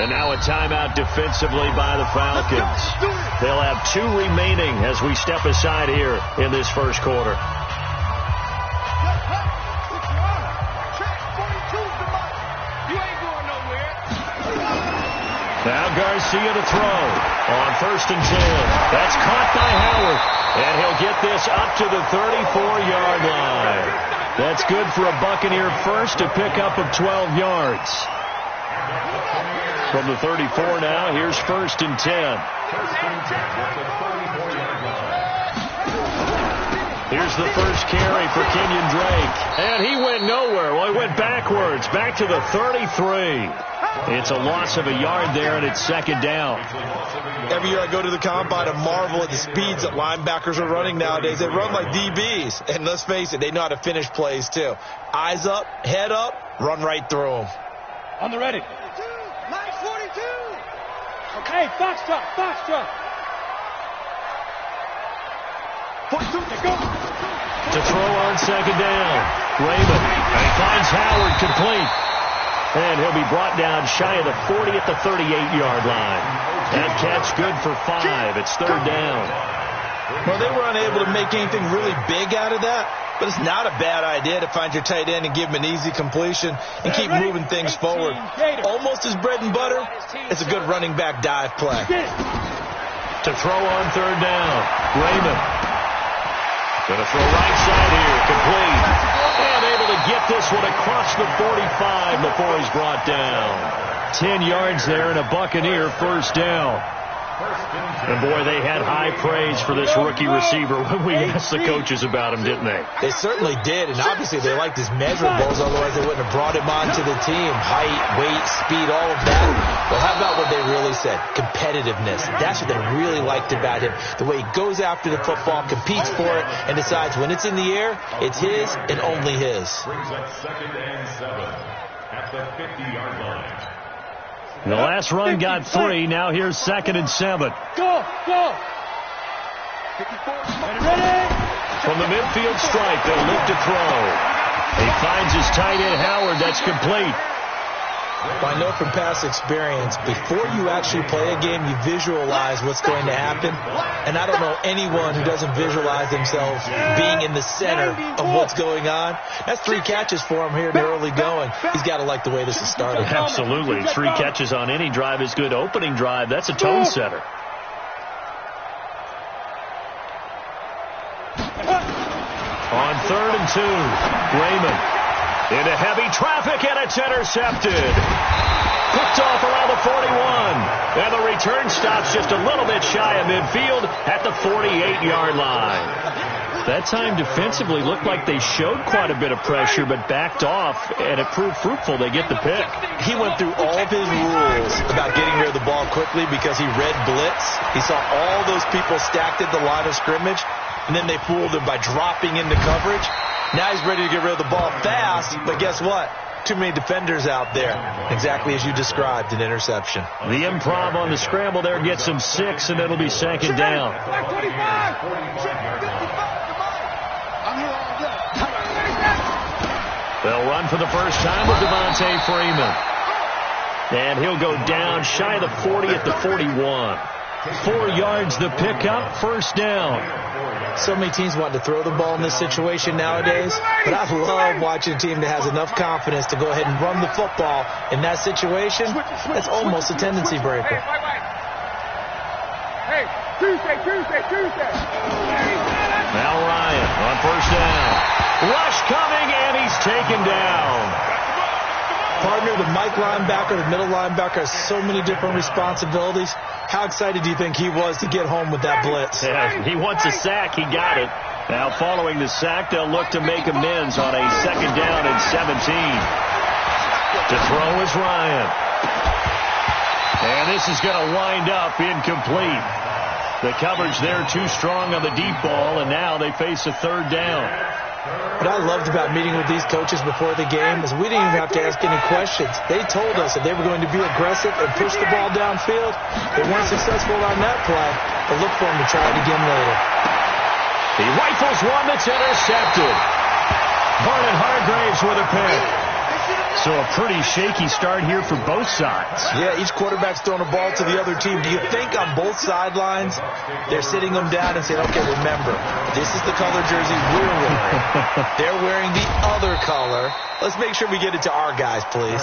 And now a timeout defensively by the Falcons. They'll have 2 remaining as we step aside here in this first quarter. Now Garcia to throw on 1st and 10. That's caught by Howard, and he'll get this up to the 34-yard line. That's good for a Buccaneer first, to pick up of 12 yards. From the 34 now, here's 1st and 10. Here's the first carry for Kenyon Drake. And he went nowhere. Well, he went backwards, back to the 33. It's a loss of a yard there, and it's 2nd down. Every year I go to the combine and marvel at the speeds that linebackers are running nowadays. They run like DBs. And let's face it, they know how to finish plays, too. Eyes up, head up, run right through them. On the ready. 942. Okay, foxtrot, foxtrot. 42, go. To throw on 2nd down. Raymond. And he finds Howard complete. And he'll be brought down shy of the 40 at the 38-yard line. That catch good for 5. It's 3rd down. Well, they were unable to make anything really big out of that. But it's not a bad idea to find your tight end and give him an easy completion and keep moving things forward. Almost his bread and butter. It's a good running back dive play. To throw on 3rd down. Raymond. Going to throw right side here. Complete. And able to get this one across the 45 before he's brought down. 10 yards there and a Buccaneer first down. And, boy, they had high praise for this rookie receiver when we asked the coaches about him, didn't they? They certainly did, and obviously they liked his measurables, otherwise they wouldn't have brought him onto the team. Height, weight, speed, all of that. Well, how about what they really said? Competitiveness. That's what they really liked about him. The way he goes after the football, competes for it, and decides when it's in the air, it's his and only his. Brings up 2nd and 7 at the 50-yard line. The last run got 3. Now here's 2nd and 7. Go, go. Ready. From the midfield stripe, they'll look to throw. He finds his tight end, Howard. That's complete. I know from past experience, before you actually play a game, you visualize what's going to happen. And I don't know anyone who doesn't visualize themselves being in the center of what's going on. That's 3 catches for him here in the early going. He's got to like the way this is started. Absolutely. 3 catches on any drive is good. Opening drive, that's a tone setter. On 3rd and 2, Raymond. Into heavy traffic, and it's intercepted. Picked off around the 41. And the return stops just a little bit shy of midfield at the 48-yard line. That time defensively looked like they showed quite a bit of pressure, but backed off, and it proved fruitful. They get the pick. He went through all of his rules about getting rid of the ball quickly because he read blitz. He saw all those people stacked at the line of scrimmage, and then they fooled him by dropping into coverage. Now he's ready to get rid of the ball fast, but guess what? Too many defenders out there. Exactly as you described, an interception. The improv on the scramble there gets him 6, and it'll be 2nd down. They'll run for the first time with Devontae Freeman. And he'll go down shy of the 40 at the 41. 4 yards the pickup, first down. So many teams want to throw the ball in this situation nowadays, but I love watching a team that has enough confidence to go ahead and run the football in that situation. That's almost a tendency breaker. Hey, Tuesday. Now Ryan on first down. Rush coming, and he's taken down. Partner, the Mike linebacker, the middle linebacker has so many different responsibilities. How excited do you think he was to get home with that blitz? Yeah, he wants a sack. He got it. Now following the sack, they'll look to make amends on a 2nd down and 17. To throw is Ryan. And this is going to wind up incomplete. The coverage there too strong on the deep ball, and now they face a 3rd down. What I loved about meeting with these coaches before the game is we didn't even have to ask any questions. They told us that they were going to be aggressive and push the ball downfield. They weren't successful on that play, but look for them to try it again later. He rifles one that's intercepted. Vernon Hargraves with a pick. So a pretty shaky start here for both sides. Yeah, each quarterback's throwing the ball to the other team. Do you think on both sidelines they're sitting them down and saying, okay, remember, this is the color jersey we're wearing. They're wearing the other color. Let's make sure we get it to our guys, please.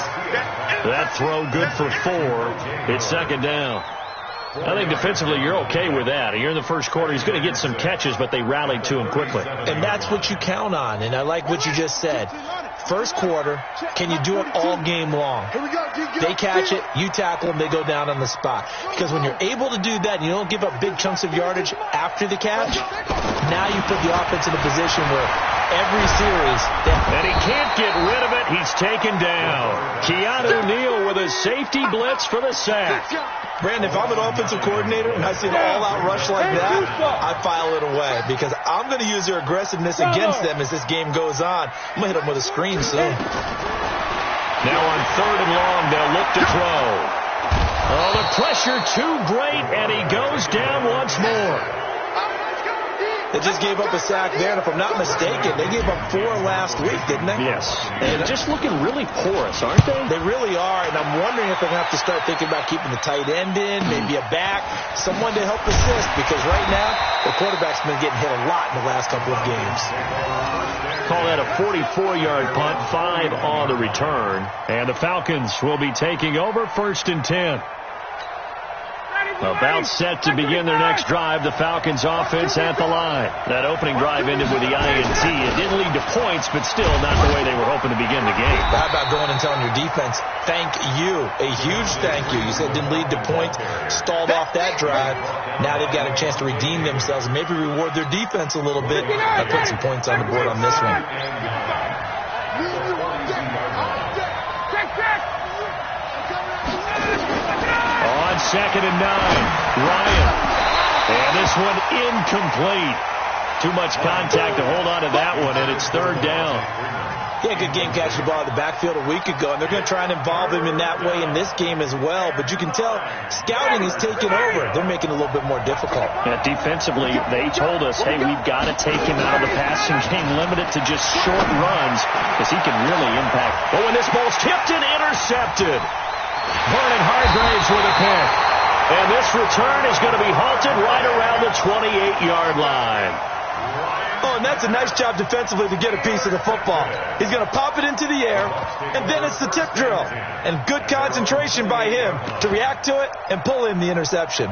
That throw good for 4. It's second down. I think defensively you're okay with that. You're in the first quarter. He's going to get some catches, but they rallied to him quickly. And that's what you count on, and I like what you just said. First quarter, can you do it all game long? They catch it, you tackle them, they go down on the spot. Because when you're able to do that and you don't give up big chunks of yardage after the catch, now you put the offense in a position where every series... And he can't get rid of it. He's taken down. Keanu Neal with a safety blitz for the sack. Brandon, if I'm an offensive coordinator and I see an all-out rush like that, I file it away because I'm going to use their aggressiveness against them as this game goes on. I'm going to hit them with a screen soon. Now on 3rd and long, they'll look to throw. Oh, the pressure too great, and he goes down once more. They just gave up a sack there, and if I'm not mistaken, they gave up 4 last week, didn't they? Yes. And just looking really porous, aren't they? They really are, and I'm wondering if they're going to have to start thinking about keeping the tight end in, maybe a back, someone to help assist, because right now, the quarterback's been getting hit a lot in the last couple of games. Call that a 44-yard punt, 5 on the return. And the Falcons will be taking over 1st and 10. About set to begin their next drive, the Falcons offense at the line. That opening drive ended with the INT. It didn't lead to points, but still not the way they were hoping to begin the game. How about going and telling your defense, thank you, a huge thank you. You said it didn't lead to points, stalled off that drive. Now they've got a chance to redeem themselves and maybe reward their defense a little bit by putting some points on the board on this one. On 2nd and 9, Ryan. And this one incomplete. Too much contact to hold on to that one, and it's 3rd down. Yeah, good game catching the ball in the backfield a week ago, and they're going to try and involve him in that way in this game as well. But you can tell scouting is taking over. They're making it a little bit more difficult. Yeah, defensively, they told us, hey, we've got to take him out of the passing game, limit it to just short runs, because he can really impact. Oh, and this ball's tipped and intercepted. Vernon Hargraves with a pick. And this return is going to be halted right around the 28-yard line. Oh, and that's a nice job defensively to get a piece of the football. He's going to pop it into the air, and then it's the tip drill. And good concentration by him to react to it and pull in the interception.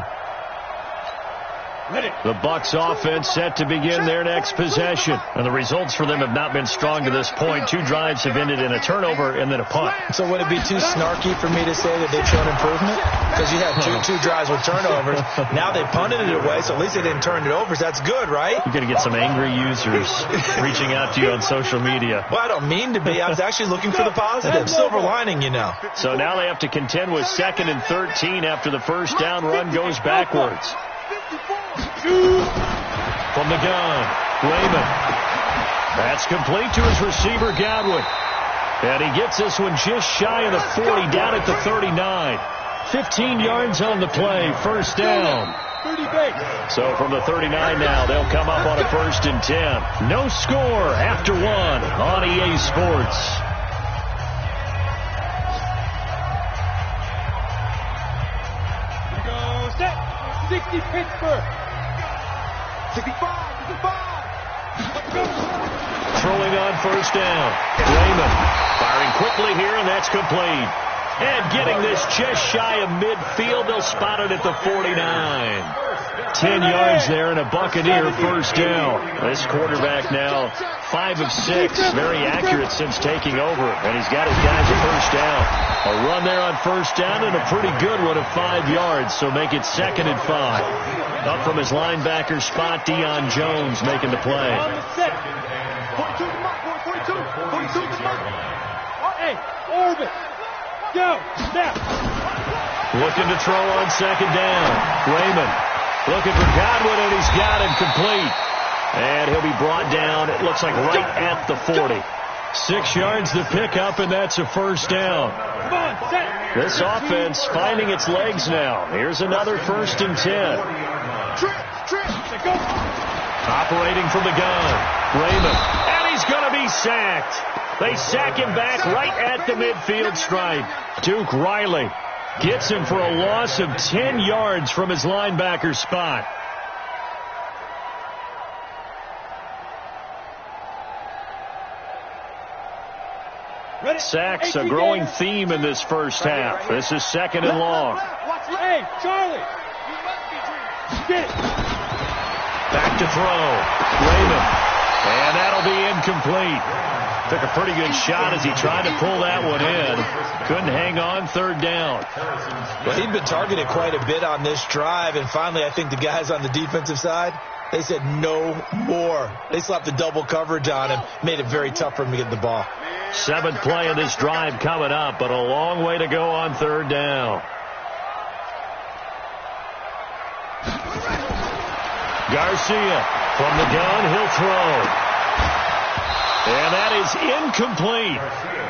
The Bucs offense set to begin their next possession. And the results for them have not been strong to this point. 2 drives have ended in a turnover and then a punt. So would it be too snarky for me to say that they've shown improvement? Because you had two drives with turnovers. Now they punted it away, so at least they didn't turn it over. So that's good, right? You're going to get some angry users reaching out to you on social media. Well, I don't mean to be. I was actually looking for the positive. Silver lining, you know. So now they have to contend with 2nd and 13 after the first down run goes backwards. From the gun, Raymond. That's complete to his receiver, Godwin. And he gets this one just shy of the 40, down at the 39. 15 yards on the play, first down. So from the 39 now, they'll come up on a 1st and 10. No score after 1 on EA Sports. Go set. 60 Pittsburgh. 65. Throwing on first down. Raymond firing quickly here, and that's complete. And getting this just shy of midfield, they'll spot it at the 49. 10 yards there and a Buccaneer first down. This quarterback now 5 of 6. Very accurate since taking over. And he's got his guys a first down. A run there on first down and a pretty good one of 5 yards. So make it 2nd and 5. Up from his linebacker spot, Deion Jones making the play. 42 to mark. Hey, orbit. Go. Snap. Looking to throw on 2nd down. Raymond looking for Godwin, and he's got him complete. And he'll be brought down, it looks like right at the 40. 6 yards to pick up, and that's a first down. This offense finding its legs now. Here's another 1st and 10. Operating from the gun. Raymond. And he's going to be he's sacked. They sack him back right at the midfield stripe. Duke Riley gets him for a loss of 10 yards from his linebacker spot. Sacks, a growing theme in this first half. This is second and long. Hey, Charlie. Get it. Back to throw. Raymond. And that'll be incomplete. Took a pretty good shot as he tried to pull that one in. Couldn't hang on, third down. Well, he'd been targeted quite a bit on this drive, and finally I think the guys on the defensive side, they said no more. They slapped the double coverage on him, made it very tough for him to get the ball. Seventh play of this drive coming up, but a long way to go on third down. Garcia from the gun, he'll throw. And that is incomplete.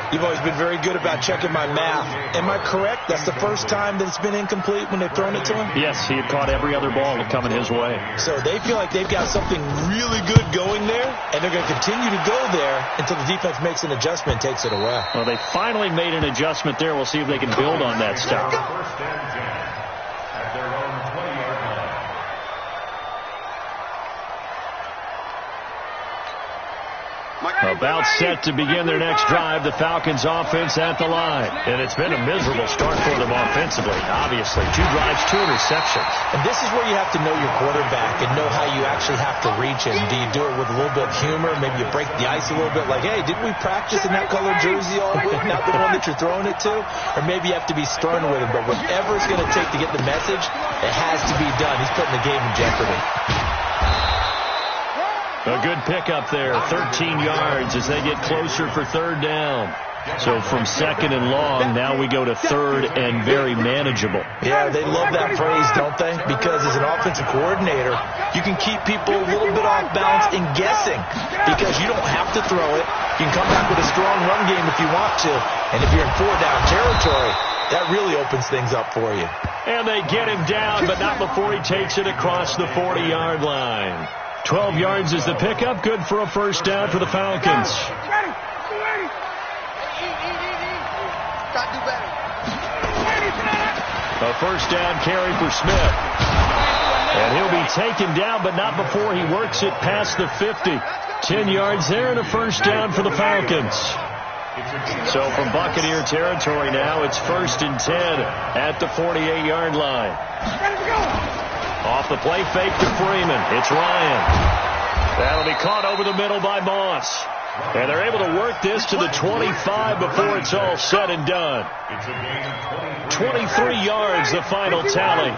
You've always been very good about checking my math. Am I correct? That's the first time that it's been incomplete when they've thrown it to him? Yes, he had caught every other ball coming his way. So they feel like they've got something really good going there, and they're going to continue to go there until the defense makes an adjustment and takes it away. Well, they finally made an adjustment there. We'll see if they can build on that stop. First and 10 at their own 20-yard line. About set to begin their next drive, the Falcons offense at the line. And it's been a miserable start for them offensively, obviously. 2 drives, 2 interceptions. And this is where you have to know your quarterback and know how you actually have to reach him. Do you do it with a little bit of humor? Maybe you break the ice a little bit like, hey, didn't we practice in that color jersey all week? Not the one that you're throwing it to? Or maybe you have to be stern with him. But whatever it's going to take to get the message, it has to be done. He's putting the game in jeopardy. A good pickup there, 13 yards as they get closer for third down. So from second and long, now we go to third and very manageable. Yeah, they love that phrase, don't they? Because as an offensive coordinator, you can keep people a little bit off balance and guessing because you don't have to throw it. You can come back with a strong run game if you want to. And if you're in 4-down territory, that really opens things up for you. And they get him down, but not before he takes it across the 40-yard line. 12 yards is the pickup. Good for a first down for the Falcons. A first down carry for Smith. And he'll be taken down, but not before he works it past the 50. 10 yards there and a first down for the Falcons. So from Buccaneer territory now, it's first and 10 at the 48-yard line. Off the play fake to Freeman. It's Ryan. That'll be caught over the middle by Moss. And they're able to work this to the 25 before it's all said and done. 23 yards, the final tally.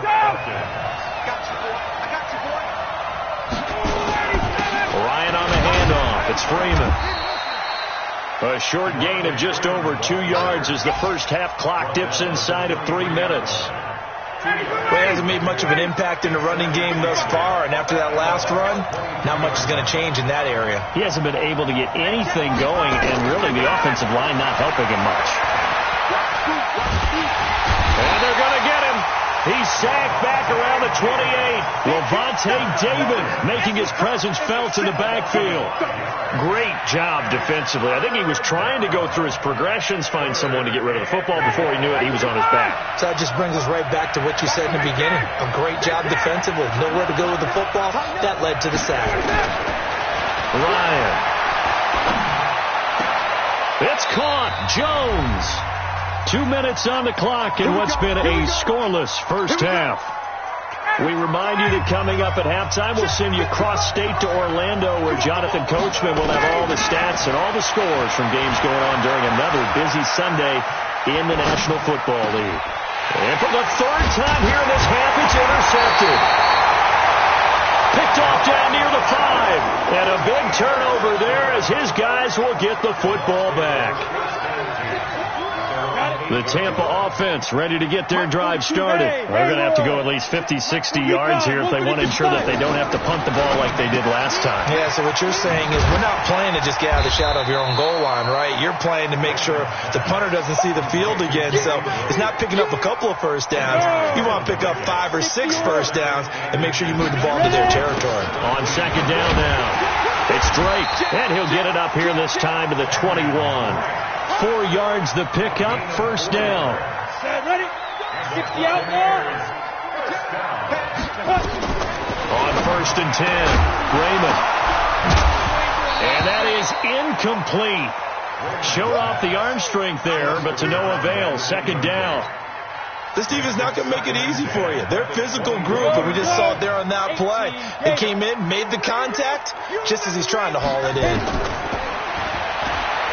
Ryan on the handoff. It's Freeman. A short gain of just over 2 yards as the first half clock dips inside of 3 minutes. Well, he hasn't made much of an impact in the running game thus far, and after that last run, not much is going to change in that area. He hasn't been able to get anything going, and really the offensive line not helping him much. And they're going to get him. He's sacked back around the 28. Levante David making his presence felt in the backfield. Great job defensively. I think he was trying to go through his progressions, find someone to get rid of the football. Before he knew it, he was on his back. So that just brings us right back to what you said in the beginning. A great job defensively. Nowhere to go with the football. That led to the sack. Ryan. It's caught. Jones. 2 minutes on the clock in what's been a scoreless first half. We remind you that coming up at halftime, we'll send you cross-state to Orlando, where Jonathan Coachman will have all the stats and all the scores from games going on during another busy Sunday in the National Football League. And for the third time here in this half, it's intercepted. Picked off down near the 5. And a big turnover there as his guys will get the football back. The Tampa offense ready to get their drive started. They're going to have to go at least 50, 60 yards here if they want to ensure that they don't have to punt the ball like they did last time. Yeah, so what you're saying is we're not playing to just get out of the shadow of your own goal line, right? You're playing to make sure the punter doesn't see the field again. So it's not picking up a couple of first downs. You want to pick up 5 or 6 first downs and make sure you move the ball into their territory. On second down now. It's Drake, and he'll get it up here this time to the 21. 4 yards the pickup, first down. Set, ready? 60 out more. On 1st and 10, Raymond. And that is incomplete. Showed off the arm strength there, but to no avail. Second down. This defense is not going to make it easy for you. They're a physical group, and we just saw it there on that play. They came in, made the contact, just as he's trying to haul it in.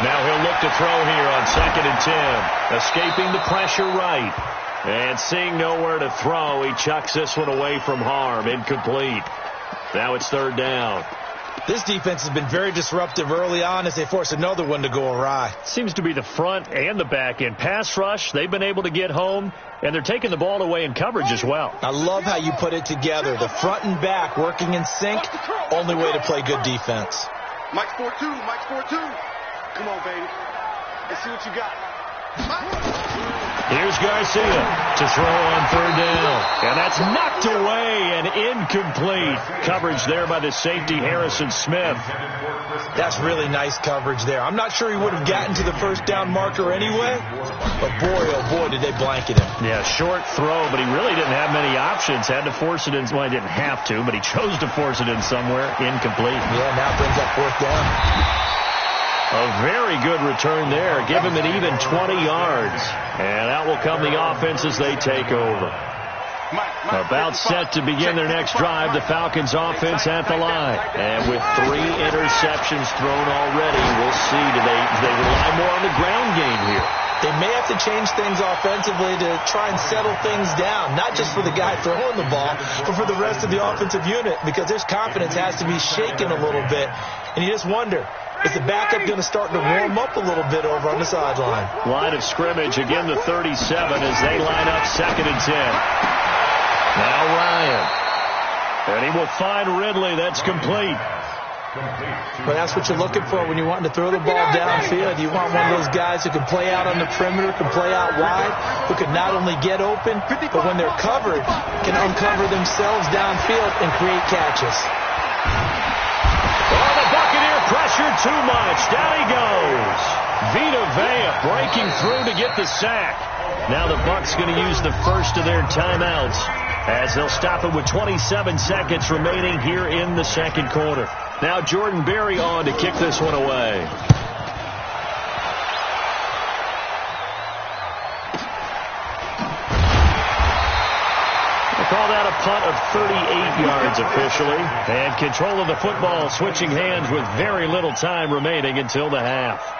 Now he'll look to throw here on 2nd and 10. Escaping the pressure right. And seeing nowhere to throw, he chucks this one away from harm. Incomplete. Now it's 3rd down. This defense has been very disruptive early on as they force another one to go awry. Seems to be the front and the back end. Pass rush, they've been able to get home, and they're taking the ball away in coverage as well. I love how you put it together. The front and back working in sync, only way to play good defense. Mike's 4-2, Mike's 4-2. Come on, baby. Let's see what you got. Here's Garcia to throw on 3rd down. And that's knocked away and incomplete. Coverage there by the safety, Harrison Smith. That's really nice coverage there. I'm not sure he would have gotten to the 1st down marker anyway, but boy, oh boy, did they blanket him. Yeah, short throw, but he really didn't have many options. Had to force it in. Well, he didn't have to, but he chose to force it in somewhere. Incomplete. Yeah, now it brings up 4th down. A very good return there. Give him an even 20 yards. And out will come the offense as they take over. About set to begin their next drive, the Falcons offense at the line. And with 3 interceptions thrown already, we'll see. Do they rely more on the ground game here? They may have to change things offensively to try and settle things down, not just for the guy throwing the ball, but for the rest of the offensive unit, because their confidence has to be shaken a little bit. And you just wonder, is the backup going to start to warm up a little bit over on the sideline? Line of scrimmage, again the 37 as they line up 2nd and 10. Now Ryan. And he will find Ridley. That's complete. But that's what you're looking for when you want to throw the ball downfield. You want one of those guys who can play out on the perimeter, can play out wide, who can not only get open, but when they're covered, can uncover themselves downfield and create catches. Oh, the Buccaneer pressure too much. Down he goes. Vita Vea breaking through to get the sack. Now the Bucs going to use the first of their timeouts as they'll stop it with 27 seconds remaining here in the 2nd quarter. Now Jordan Berry on to kick this one away. We'll call that a punt of 38 yards officially. And control of the football switching hands with very little time remaining until the half.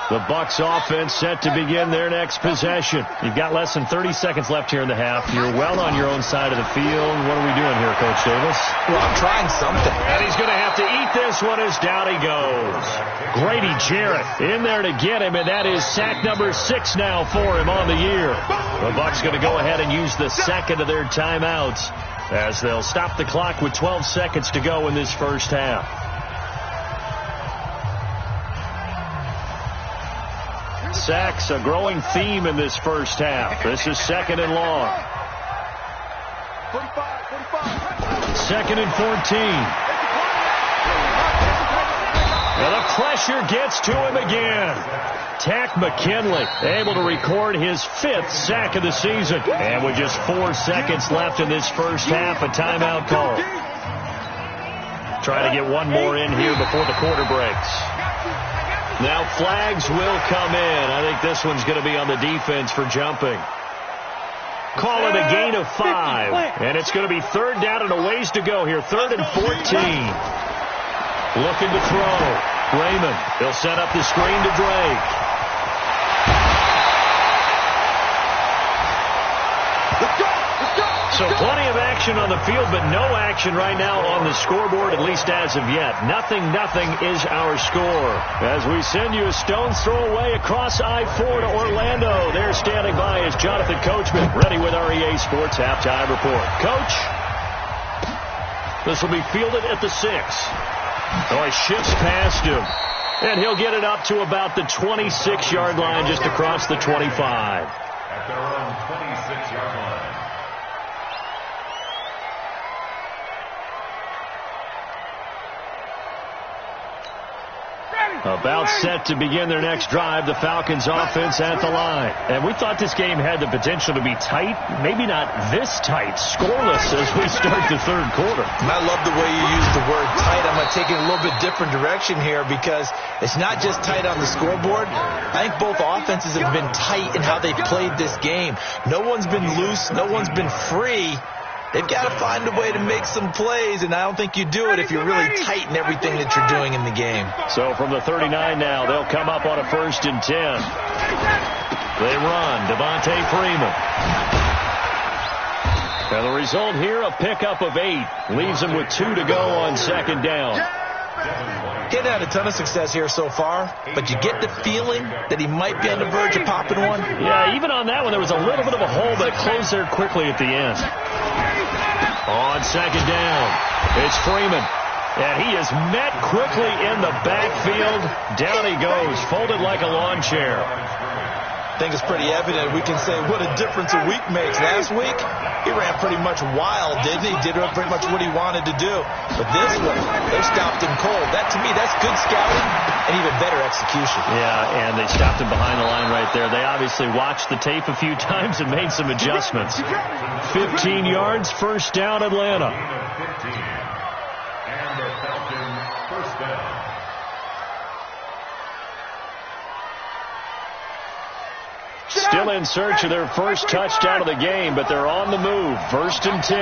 The Bucs offense set to begin their next possession. You've got less than 30 seconds left here in the half. You're well on your own side of the field. What are we doing here, Coach Davis? Well, I'm trying something. And he's going to have to eat this one as down he goes. Grady Jarrett in there to get him, and that is sack number 6 now for him on the year. The Bucs going to go ahead and use the second of their timeouts as they'll stop the clock with 12 seconds to go in this first half. Sacks, a growing theme in this first half. This is 2nd and long. 2nd and 14. And the pressure gets to him again. Takk McKinley able to record his 5th sack of the season. And with just 4 seconds left in this first half, a timeout call. Try to get one more in here before the quarter breaks. Now flags will come in. I think this one's going to be on the defense for jumping. Call it a gain of 5. And it's going to be 3rd down and a ways to go here. 3rd and 14. Looking to throw. Raymond. He'll set up the screen to Drake. So plenty of action on the field, but no action right now on the scoreboard, at least as of yet. Nothing is our score. As we send you a stone's throw away across I-4 to Orlando. There standing by is Jonathan Coachman, ready with our EA Sports Halftime Report. Coach, this will be fielded at the 6. Oh, he shifts past him. And he'll get it up to about the 26-yard line, just across the 25. At their own 26-yard line. About set to begin their next drive, the Falcons offense at the line. And we thought this game had the potential to be tight, maybe not this tight, scoreless as we start the third quarter. And I love the way you use the word tight. I'm going to take it a little bit different direction here because it's not just tight on the scoreboard. I think both offenses have been tight in how they've played this game. No one's been loose. No one's been free. They've got to find a way to make some plays, and I don't think you do it if you're really tight in everything that you're doing in the game. So from the 39 now, they'll come up on a 1st and 10. They run. Devontae Freeman. And the result here, a pickup of 8. Leaves them with 2 to go on 2nd down. He hadn't had a ton of success here so far, but you get the feeling that he might be on the verge of popping one. Yeah, even on that one, there was a little bit of a hole, but it closed there quickly at the end. On 2nd down, it's Freeman. And he is met quickly in the backfield. Down he goes, folded like a lawn chair. I think it's pretty evident. We can say what a difference a week makes. Last week, he ran pretty much wild, didn't he? Did pretty much what he wanted to do. But this one, they stopped him cold. That, to me, that's good scouting and even better execution. Yeah, and they stopped him behind the line right there. They obviously watched the tape a few times and made some adjustments. 15 yards, 1st down, Atlanta. And the Falcons' 1st down. Still in search of their first touchdown of the game, but they're on the move. 1st and 10.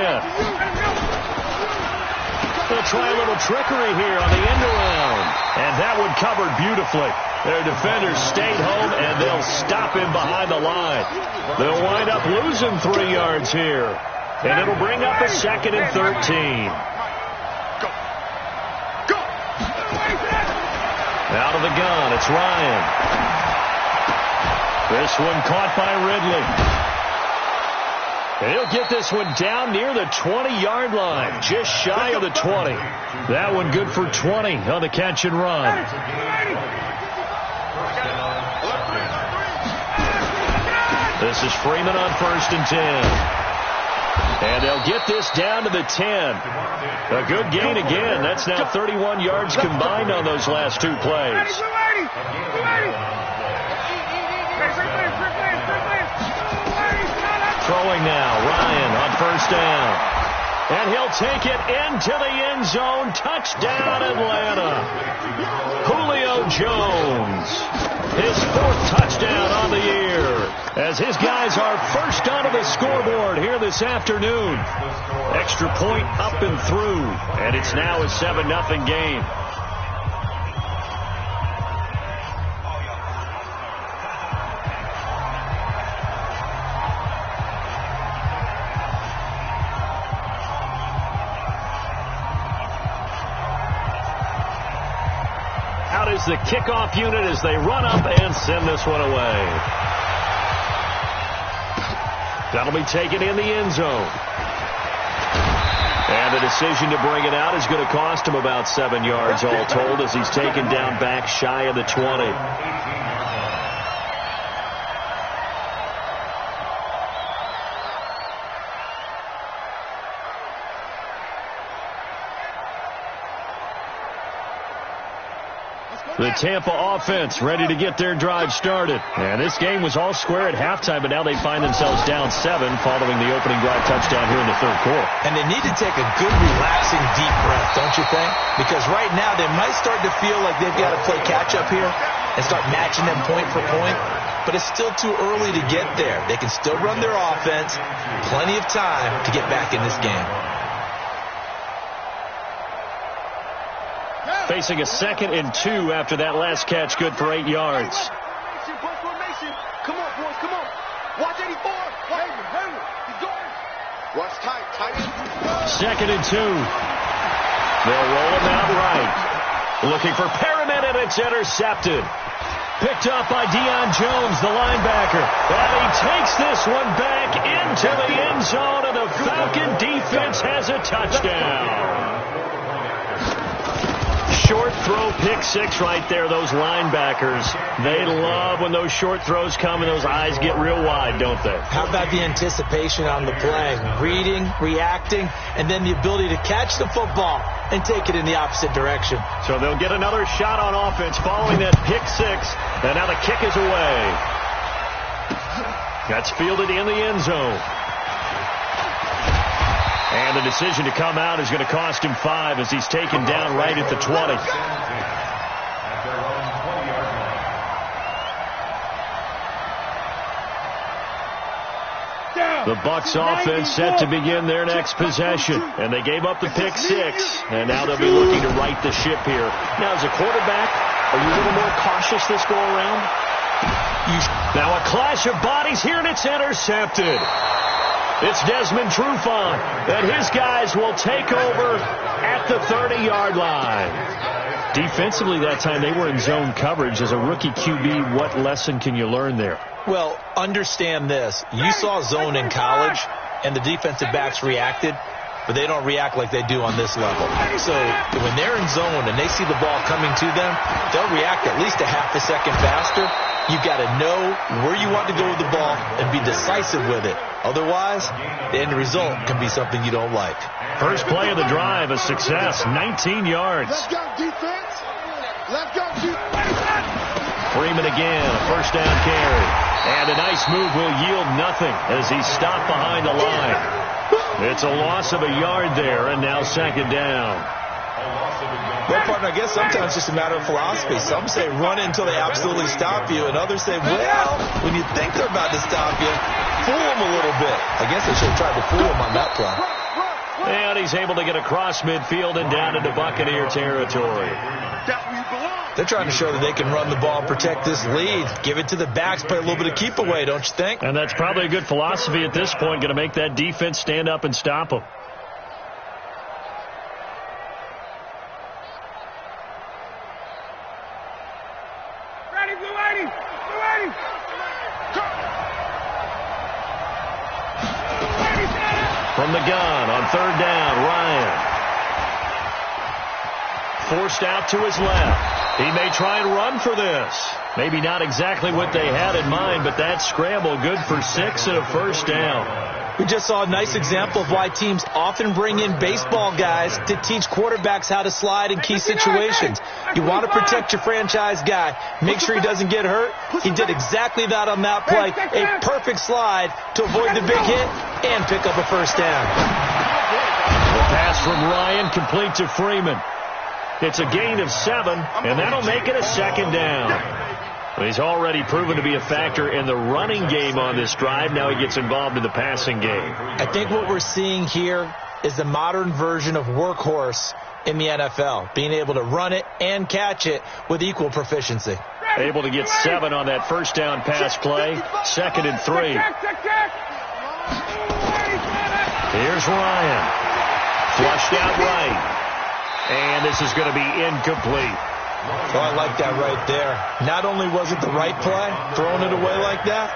They'll try a little trickery here on the end around. And that one covered beautifully. Their defenders stayed home, and they'll stop him behind the line. They'll wind up losing 3 yards here. And it'll bring up a 2nd and 13. Out of the gun, it's Ryan. This one caught by Ridley. And he'll get this one down near the 20-yard line, just shy of the 20. That one good for 20 on the catch and run. This is Freeman on 1st and 10. And they'll get this down to the 10. A good gain again. That's now 31 yards combined on those last 2 plays. Throwing now, Ryan on 1st down. And he'll take it into the end zone. Touchdown, Atlanta. Julio Jones. His 4th touchdown on the year. As his guys are first onto the scoreboard here this afternoon. Extra point up and through. And it's now a 7-0 game. Is the kickoff unit as they run up and send this one away. That'll be taken in the end zone. And the decision to bring it out is going to cost him about 7 yards all told as he's taken down back shy of the 20. The Tampa offense ready to get their drive started. And this game was all square at halftime, but now they find themselves down 7 following the opening drive touchdown here in the 3rd quarter. And they need to take a good, relaxing, deep breath, don't you think? Because right now they might start to feel like they've got to play catch-up here and start matching them point for point. But it's still too early to get there. They can still run their offense. Plenty of time to get back in this game. Facing a 2nd and 2 after that last catch, good for 8 yards. Come on, boys, come on. Watch 84. He's going. Watch tight. 2nd and 2. They'll roll him out right. Looking for Perriman, and it's intercepted. Picked up by Deion Jones, the linebacker. And he takes this one back into the end zone, and the Falcon defense has a touchdown. short throw pick six right there, those linebackers. They love when those short throws come and those eyes get real wide, don't they? How about the anticipation on the play? Reading, reacting, and then the ability to catch the football and take it in the opposite direction. So they'll get another shot on offense following that pick six, and now the kick is away. That's fielded in the end zone. And the decision to come out is going to cost him 5 as he's taken down right at the 20. The Bucs offense set to begin their next possession. And they gave up the pick six. And now they'll be looking to right the ship here. Now, as a quarterback, are you a little more cautious this go around? Now a clash of bodies here, and it's intercepted. It's Desmond Trufant, and his guys will take over at the 30-yard line. Defensively that time, they were in zone coverage. As a rookie QB, what lesson can you learn there? Well, understand this. You saw zone in college, and the defensive backs reacted, but they don't react like they do on this level. So when they're in zone and they see the ball coming to them, they'll react at least a half a second faster. You've got to know where you want to go with the ball and be decisive with it. Otherwise, the end result can be something you don't like. First play of the drive, a success, 19 yards. Let's go, defense. Let's go, defense. Freeman again, a first down carry. And a nice move will yield nothing as he's stopped behind the line. It's a loss of a yard there, and now second down. Well, partner, I guess sometimes it's just a matter of philosophy. Some say run until they absolutely stop you, and others say, well, when you think they're about to stop you, fool them a little bit. I guess they should have tried to fool them on that play. And he's able to get across midfield and down into Buccaneer territory. That's where you belong. They're trying to show that they can run the ball, protect this lead, give it to the backs, play a little bit of keep away, don't you think? And that's probably a good philosophy at this point, going to make that defense stand up and stop them. Ready, blue lady! Blue lady! From the gun on third down, Ryan. Forced out to his left. He may try and run for this. Maybe not exactly what they had in mind, but that scramble good for 6 and a first down. We just saw a nice example of why teams often bring in baseball guys to teach quarterbacks how to slide in key situations. You want to protect your franchise guy. Make sure he doesn't get hurt. He did exactly that on that play. A perfect slide to avoid the big hit and pick up a first down. The pass from Ryan complete to Freeman. It's a gain of 7, and that'll make it a second down. Well, he's already proven to be a factor in the running game on this drive. Now he gets involved in the passing game. I think what we're seeing here is the modern version of workhorse in the NFL, being able to run it and catch it with equal proficiency. Able to get 7 on that first down pass play. 2nd and 3. Here's Ryan. Flushed out right. And this is going to be incomplete. Oh, I like that right there. Not only was it the right play, throwing it away like that,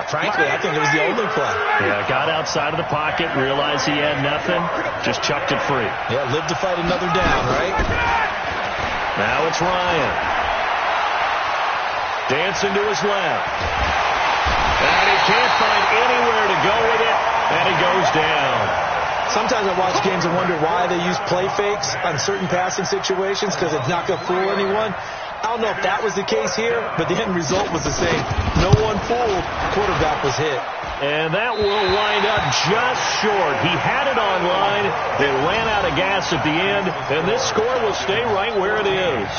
frankly, I think it was the only play. Yeah, got outside of the pocket, realized he had nothing, just chucked it free. Yeah, live to fight another down, right? Now it's Ryan. Dancing to his left. And he can't find anywhere to go with it, and he goes down. Sometimes I watch games and wonder why they use play fakes on certain passing situations, because it's not going to fool anyone. I don't know if that was the case here, but the end result was the same. No one fooled. Quarterback was hit. And that will wind up just short. He had it on line. They ran out of gas at the end, and this score will stay right where it is.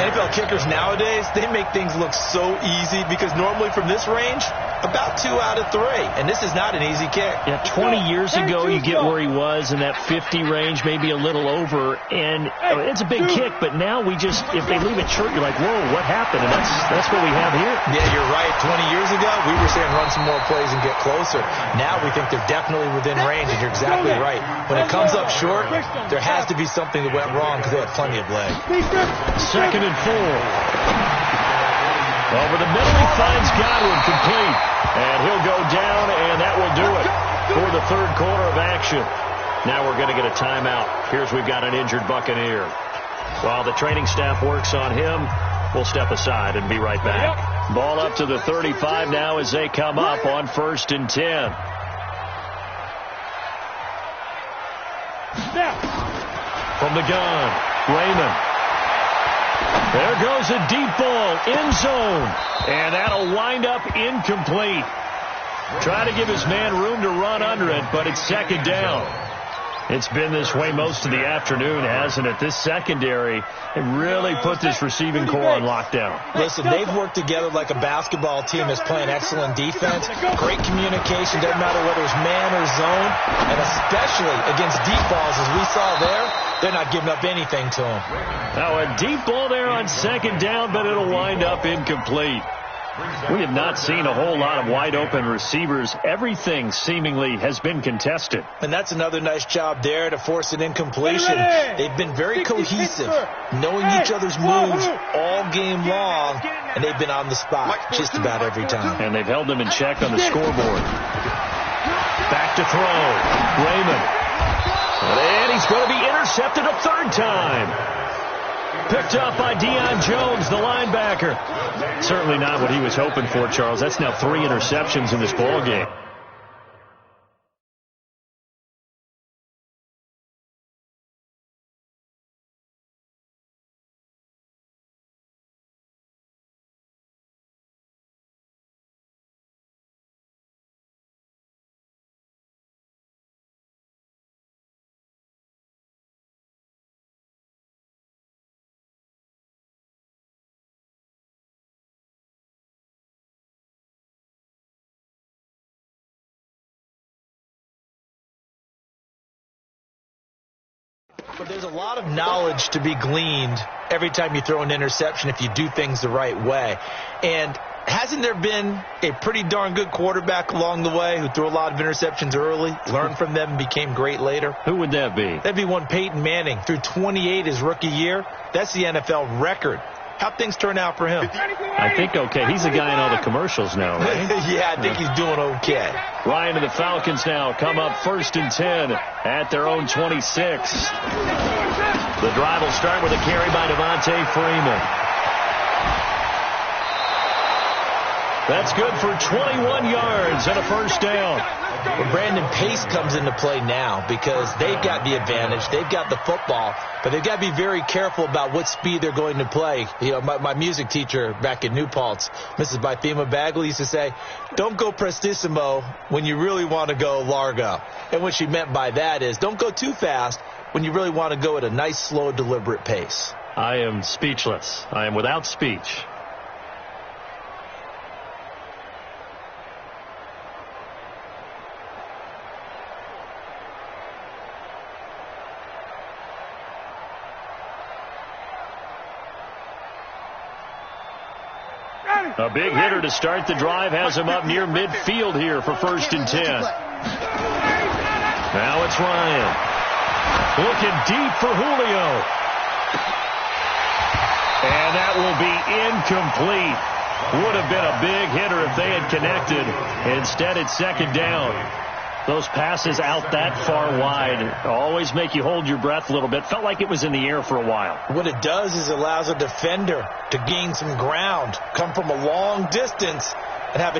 NFL kickers nowadays, they make things look so easy because normally from this range, about 2 out of 3. And this is not an easy kick. Yeah, 20 years ago, you get where he was in that 50 range, maybe a little over. And it's a big kick, but now we just, if they leave it short, you're like, whoa, what happened? And that's what we have here. Yeah, you're right. 20 years ago, we were saying run some more plays and get closer. Now we think they're definitely within range, and you're exactly right. When it comes up short, there has to be something that went wrong because they had plenty of leg. 2nd and 4. Over the middle, he finds Godwin complete. And he'll go down, and that will do it for the third quarter of action. Now we're going to get a timeout. Here's we've got an injured Buccaneer. While the training staff works on him, we'll step aside and be right back. Ball up to the 35 now as they come up on 1st and 10. From the gun, Raymond. There goes a deep ball, end zone. And that'll wind up incomplete. Try to give his man room to run under it, but it's 2nd down. It's been this way most of the afternoon, hasn't it? This secondary really put this receiving core on lockdown. Listen, they've worked together like a basketball team that's playing excellent defense. Great communication, doesn't matter whether it's man or zone. And especially against deep balls, as we saw there, they're not giving up anything to them. Now a deep ball there on 2nd down, but it'll wind up incomplete. We have not seen a whole lot of wide-open receivers. Everything seemingly has been contested. And that's another nice job there to force an incompletion. They've been very cohesive, knowing each other's moves all game long, and they've been on the spot just about every time. And they've held them in check on the scoreboard. Back to throw. Raymond. And he's going to be intercepted a 3rd time. Picked up by Deion Jones, the linebacker. Certainly not what he was hoping for, Charles. That's now 3 interceptions in this ball game. But there's a lot of knowledge to be gleaned every time you throw an interception if you do things the right way. And hasn't there been a pretty darn good quarterback along the way who threw a lot of interceptions early, learned from them, and became great later? Who would that be? That'd be one Peyton Manning. Threw 28 his rookie year. That's the NFL record. How'd things turn out for him? I think okay. He's a guy in all the commercials now, right? Yeah, I think he's doing okay. Ryan and the Falcons now come up 1st and 10 at their own 26. The drive will start with a carry by Devontae Freeman. That's good for 21 yards and a 1st down. Well, Brandon, pace comes into play now because they've got the advantage. They've got the football, but they've got to be very careful about what speed they're going to play. You know, my music teacher back in New Paltz, Mrs. Bythema Bagley, used to say, don't go prestissimo when you really want to go largo. And what she meant by that is don't go too fast when you really want to go at a nice, slow, deliberate pace. I am speechless. I am without speech. A big hitter to start the drive has him up near midfield here for 1st and 10. Now it's Ryan. Looking deep for Julio. And that will be incomplete. Would have been a big hitter if they had connected. Instead, it's 2nd down. Those passes out that far wide always make you hold your breath a little bit. Felt like it was in the air for a while. What it does is it allows a defender to gain some ground, come from a long distance, and have a